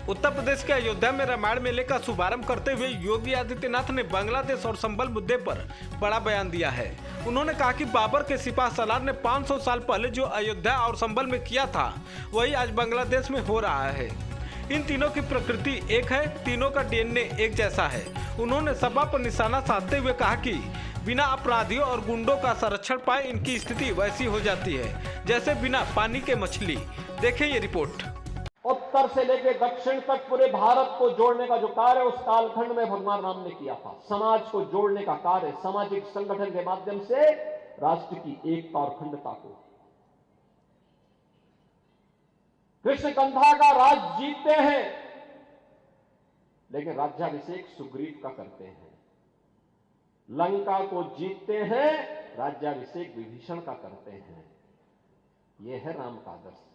उत्तर प्रदेश के अयोध्या में रामायण मेले का शुभारंभ करते हुए योगी आदित्यनाथ ने बांग्लादेश और संबल मुद्दे पर बड़ा बयान दिया है। उन्होंने कहा कि बाबर के सिपाह सलार ने 500 साल पहले जो अयोध्या और संबल में किया था वही आज बांग्लादेश में हो रहा है। इन तीनों की प्रकृति एक है, तीनों का डीएनए एक जैसा है। उन्होंने सभा पर निशाना साधते हुए कहा कि बिना अपराधियों और गुंडों का संरक्षण पाए इनकी स्थिति वैसी हो जाती है जैसे बिना पानी के मछली। देखें ये रिपोर्ट। उत्तर से लेकर दक्षिण तक पूरे भारत को जोड़ने का जो कार्य उस कालखंड में भगवान राम ने किया था, समाज को जोड़ने का कार्य, सामाजिक संगठन के माध्यम से राष्ट्र की एकता और अखंडता को। कृष्णकंधा का राज जीतते हैं, लेकिन राज्याभिषेक सुग्रीव का करते हैं। लंका को जीतते हैं, राज्याभिषेक विभीषण का करते हैं। यह है राम का आदर्श।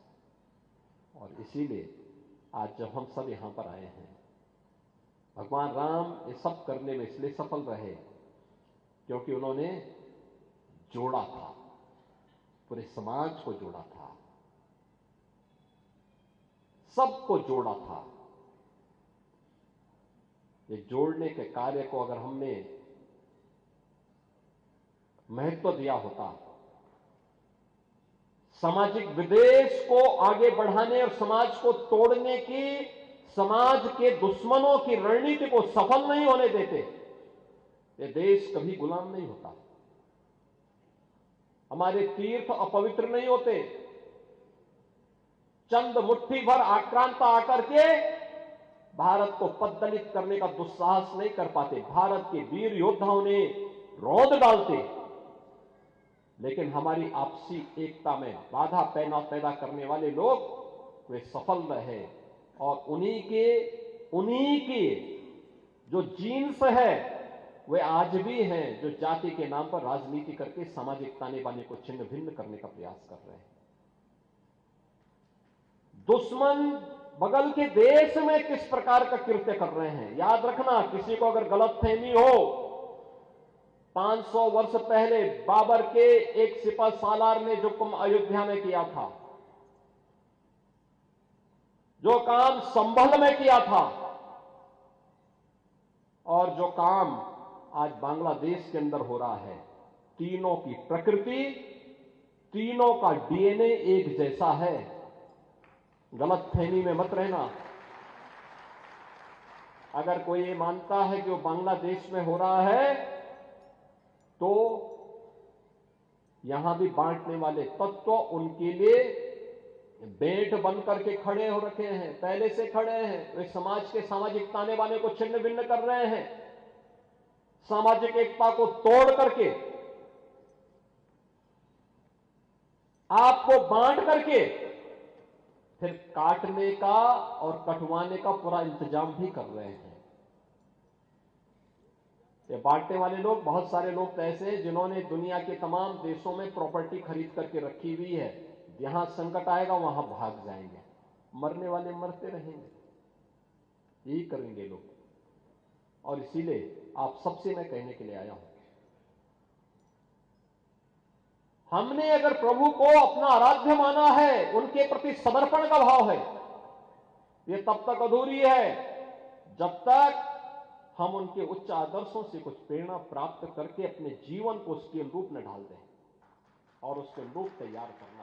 और इसीलिए आज जब हम सब यहां पर आए हैं, भगवान राम ये सब करने में इसलिए सफल रहे क्योंकि उन्होंने जोड़ा था, पूरे समाज को जोड़ा था, सबको जोड़ा था। ये जोड़ने के कार्य को अगर हमने महत्व दिया होता, सामाजिक विद्वेष को आगे बढ़ाने और समाज को तोड़ने की, समाज के दुश्मनों की रणनीति को सफल नहीं होने देते, ये देश कभी गुलाम नहीं होता। हमारे तीर्थ अपवित्र नहीं होते। चंद मुट्ठी भर आक्रांता आकर के भारत को पद्दलित करने का दुस्साहस नहीं कर पाते। भारत के वीर योद्धाओं ने रौंद डालते, लेकिन हमारी आपसी एकता में बाधा पैदा करने वाले लोग वे सफल रहे। और उन्हीं के जो जीन्स है वे आज भी हैं, जो जाति के नाम पर राजनीति करके सामाजिक ताने बाने को छिन्न भिन्न करने का प्रयास कर रहे हैं। दुश्मन बगल के देश में किस प्रकार का कृत्य कर रहे हैं, याद रखना। किसी को अगर गलतफहमी हो, 500 वर्ष पहले बाबर के एक सिपह सालार ने जो काम अयोध्या में किया था, जो काम संभल में किया था, और जो काम आज बांग्लादेश के अंदर हो रहा है, तीनों की प्रकृति, तीनों का डीएनए एक जैसा है। गलतफहमी में मत रहना। अगर कोई ये मानता है कि वो बांग्लादेश में हो रहा है, तो यहां भी बांटने वाले तत्व उनके लिए बेट बन करके खड़े हो रखे हैं, पहले से खड़े हैं। वे समाज के सामाजिक ताने बाने को छिन्न भिन्न कर रहे हैं, सामाजिक एकता को तोड़ करके, आपको बांट करके फिर काटने का और कटवाने का पूरा इंतजाम भी कर रहे हैं। ये बांटने वाले लोग, बहुत सारे लोग तो ऐसे हैं जिन्होंने दुनिया के तमाम देशों में प्रॉपर्टी खरीद करके रखी हुई है। जहां संकट आएगा वहां भाग जाएंगे, मरने वाले मरते रहेंगे, यही करेंगे लोग। और इसीलिए आप सबसे मैं कहने के लिए आया हूं, हमने अगर प्रभु को अपना आराध्य माना है, उनके प्रति समर्पण का भाव है, ये तब तक अधूरी है जब तक हम उनके उच्च आदर्शों से कुछ प्रेरणा प्राप्त करके अपने जीवन को उसके अनुरूप में ढाल दें और उसके अनुरूप तैयार करें।